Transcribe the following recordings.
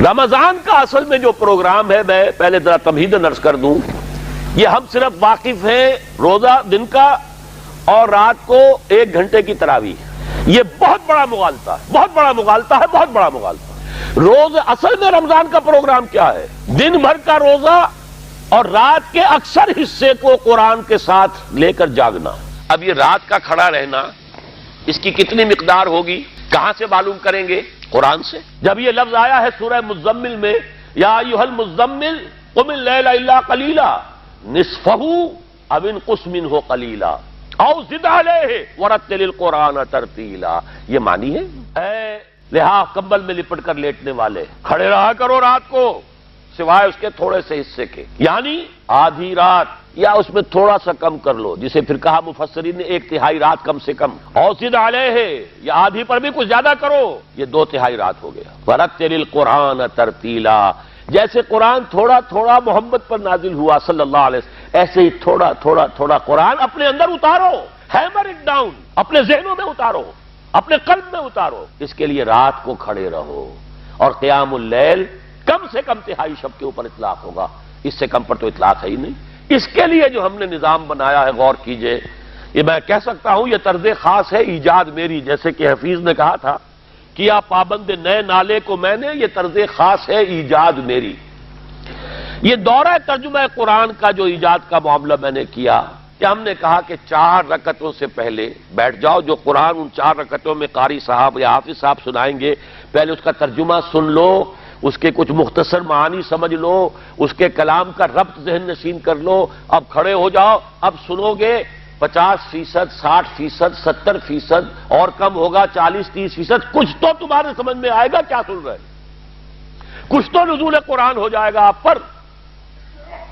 رمضان کا اصل میں جو پروگرام ہے، میں پہلے ذرا تمہیداً عرض کر دوں، یہ ہم صرف واقف ہیں روزہ دن کا اور رات کو 1 گھنٹے کی تراویح۔ یہ بہت بڑا مغالطہ ہے، بہت بڑا مغالطہ ہے، بہت بڑا مغالطہ۔ اصل میں رمضان کا پروگرام کیا ہے؟ دن بھر کا روزہ اور رات کے اکثر حصے کو قرآن کے ساتھ لے کر جاگنا۔ اب یہ رات کا کھڑا رہنا، اس کی کتنی مقدار ہوگی، کہاں سے معلوم کریں گے؟ قرآن سے۔ جب یہ لفظ آیا ہے سورہ مزمل میں، یا ایھا المزمل قم اللیل الا قلیلا نصفہ او انقص منہ قلیلا او زد علیہ ورتل القرآن ترتیلا۔ یہ معنی ہے، اے لحاف کمبل میں لپٹ کر لیٹنے والے، کھڑے رہا کرو رات کو سوائے اس کے تھوڑے سے حصے کے، یعنی آدھی رات یا اس میں تھوڑا سا کم کر لو، جسے پھر کہا مفسرین نے 1/3 رات کم سے کم، اور زد علیہ یا آدھی پر بھی کچھ زیادہ کرو، یہ 2/3 رات ہو گیا۔ ورتل القرآن ترتیلا، جیسے قرآن تھوڑا تھوڑا محمد پر نازل ہوا صلی اللہ علیہ وسلم، ایسے ہی تھوڑا تھوڑا تھوڑا قرآن اپنے اندر اتارو، ہیمر اٹ ڈاؤن، اپنے ذہنوں میں اتارو، اپنے قلب میں اتارو۔ اس کے لیے رات کو کھڑے رہو، اور قیام اللیل کم سے کم 1/3 شب کے اوپر اطلاق ہوگا، اس سے کم پر تو اطلاق ہے ہی نہیں۔ اس کے لیے جو ہم نے نظام بنایا ہے، غور کیجئے، یہ میں کہہ سکتا ہوں یہ طرز خاص ہے، ایجاد میری، جیسے کہ حفیظ نے کہا تھا، کیا پابند نئے نالے کو میں نے، یہ طرز خاص ہے ایجاد میری۔ یہ دورہ ترجمہ قرآن کا جو ایجاد کا معاملہ میں نے کیا، کہ ہم نے کہا کہ 4 رکعتوں سے پہلے بیٹھ جاؤ، جو قرآن ان 4 رکعتوں میں قاری صاحب یا حافظ صاحب سنائیں گے، پہلے اس کا ترجمہ سن لو، اس کے کچھ مختصر معانی سمجھ لو، اس کے کلام کا ربط ذہن نشین کر لو۔ اب کھڑے ہو جاؤ، اب سنو گے 50%، 60%، 70%، اور کم ہوگا 40-30%، کچھ تو تمہارے سمجھ میں آئے گا کیا سن رہے، کچھ تو نزول قرآن ہو جائے گا آپ پر۔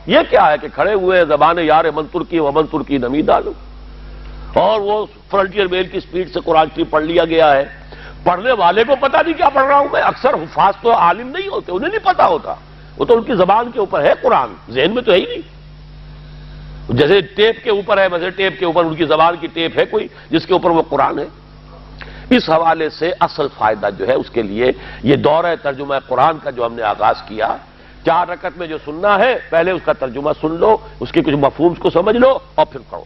یہ کیا ہے کہ کھڑے ہوئے زبان یار من ترکی ومن ترکی نمی ڈالو، اور وہ فرنٹیئر میل کی سپیڈ سے قرآن شریف پڑھ لیا گیا ہے۔ پڑھنے والے کو پتہ نہیں کیا پڑھ رہا ہوں میں، اکثر حفاظ تو عالم نہیں ہوتے، انہیں نہیں پتا ہوتا، وہ تو ان کی زبان کے اوپر ہے قرآن، ذہن میں تو ہے ہی نہیں۔ جیسے ٹیپ کے اوپر ہے، ویسے ٹیپ کے اوپر ان کی زبان کی ٹیپ ہے کوئی جس کے اوپر وہ قرآن ہے۔ اس حوالے سے اصل فائدہ جو ہے اس کے لیے یہ دورہ ترجمہ قرآن کا جو ہم نے آغاز کیا، 4 رکعت میں جو سننا ہے پہلے اس کا ترجمہ سن لو، اس کے کچھ مفہومز کو سمجھ لو اور پھر پڑھو۔